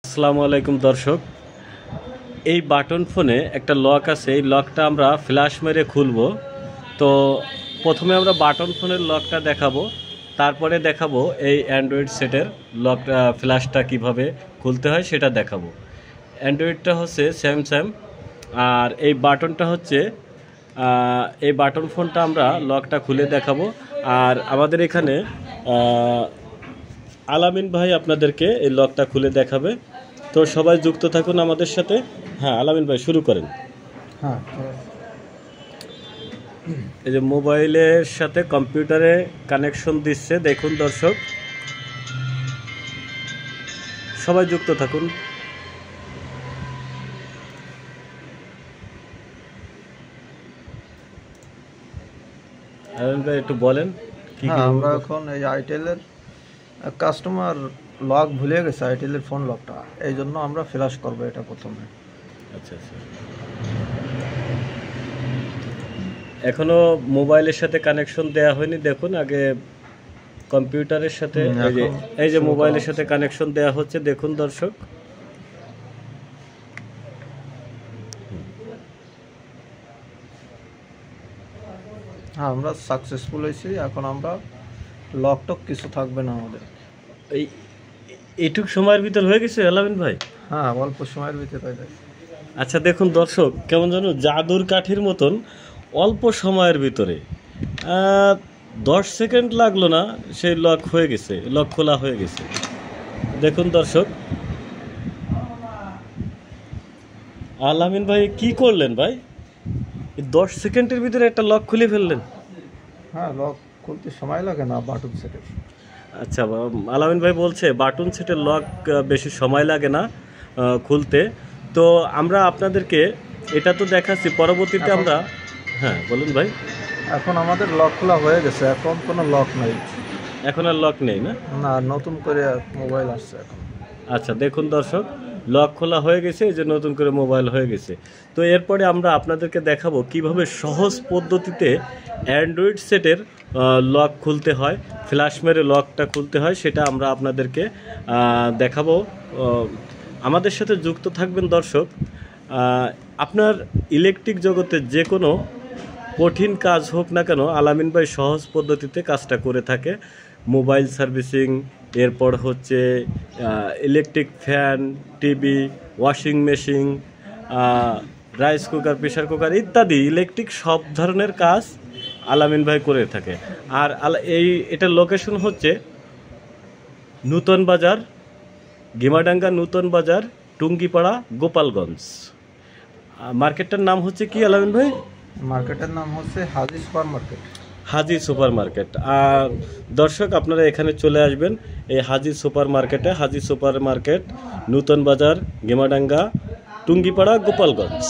আসসালামু আলাইকুম দর্শক, এই বাটন ফোনে একটা লক আছে। এই লকটা আমরা ফ্ল্যাশ মেরে খুলব। তো প্রথমে আমরা বাটন ফোনের লকটা দেখাবো, তারপরে দেখাবো এই অ্যান্ড্রয়েড সেটের লকটা ফ্ল্যাশটা কিভাবে খুলতে হয় সেটা দেখাবো। অ্যান্ড্রয়েডটা হচ্ছে স্যামসাং আর এই বাটনটা হচ্ছে এই বাটন ফোনটা আমরা লকটা খুলে দেখাবো। আর আমাদের এখানে আলামিন ভাই আপনাদেরকে এই লকটা খুলে দেখাবে। তো সবাই যুক্ত থাকুন আমাদের সাথে। হ্যাঁ আলামিন ভাই শুরু করেন। হ্যাঁ, এই যে মোবাইলের সাথে কম্পিউটারে কানেকশন দিচ্ছে, দেখুন দর্শক, সবাই যুক্ত থাকুন। আলামিন ভাই একটু বলেন কি কি। আমরা এখন এই আইটেলের কাস্টমার লক ভুলে গেছে, আইটেলের ফোন লকটা, এই জন্য আমরা ফ্ল্যাশ করবো এটা প্রথমে। আচ্ছা আচ্ছা, এখনো মোবাইলের সাথে কানেকশন দেয়া হয়নি। দেখুন আগে কম্পিউটারের সাথে, এই যে মোবাইলের সাথে কানেকশন দেয়া হচ্ছে, দেখুন দর্শক। হ্যাঁ, আমরা সাকসেসফুল হয়েছি। এখন আমরা লক টক কিছু থাকবে না আমাদের। এইটুক সময়ের ভিতর হয়ে গেছে আলামিন ভাই? হ্যাঁ, অল্প সময়ের ভিতরে হয়ে যায়। আচ্ছা দেখুন দর্শক, কেমন যেন জাদুর কাঠির মতন অল্প সময়ের ভিতরে 10 সেকেন্ড লাগলো না, সেই লক হয়ে গেছে, লক খোলা হয়ে গেছে। দেখুন দর্শক, আলামিন ভাই কি করলেন ভাই? 10 সেকেন্ডের ভিতরে একটা লক খুলে ফেললেন। হ্যাঁ, লক খুলতে সময় লাগে না বাটন সেটের। আচ্ছা, আলামিন ভাই বলছে বাটন সেটের লক বেশি সময় লাগে না খুলতে। তো আমরা আপনাদেরকে এটা তো দেখাচ্ছি, পরবর্তীতে আমরা, হ্যাঁ বলুন ভাই। এখন আমাদের লক খোলা হয়ে গেছে, এখন কোনো লক নাই। এখন আর লক নেই না? না, নতুন করে মোবাইল আসছে এখন। আচ্ছা দেখুন দর্শক, লক খোলা হয়ে গেছে, এই যে নতুন করে মোবাইল হয়ে গেছে। তো এরপরে আমরা আপনাদেরকে দেখাবো কিভাবে সহজ পদ্ধতিতে অ্যান্ড্রয়েড সেটের লক খুলতে হয়, ফ্ল্যাশ মেরে লকটা খুলতে হয়, সেটা আমরা আপনাদেরকে দেখাবো। আমাদের সাথে যুক্ত থাকবেন দর্শক। আপনার ইলেকট্রিক জগতে যে কোনো কঠিন কাজ হোক না কেন, আলামিন ভাই সহজ পদ্ধতিতে কাজটা করে থাকে। মোবাইল সার্ভিসিং, এরপর হচ্ছে electric fan, TV, washing machine, rice cooker, pressure cooker ইত্যাদি ইলেকট্রিক সব ধরনের কাজ আলামিন ভাই করে থাকে। আর এটার লোকেশন হচ্ছে নূতন বাজার, গিমাডাঙ্গা নূতন বাজার, টুঙ্গিপাড়া, গোপালগঞ্জ। মার্কেটটার নাম হচ্ছে কি আলামিন ভাই? মার্কেটের নাম হচ্ছে হাজি সুপার মার্কেট। হাজি সুপার মার্কেট। আর দর্শক আপনারা এখানে চলে আসবেন, এই হাজি সুপার মার্কেটে। হাজি সুপার মার্কেট, নূতন বাজার, গেমাডাঙ্গা, টুঙ্গিপাড়া, গোপালগঞ্জ।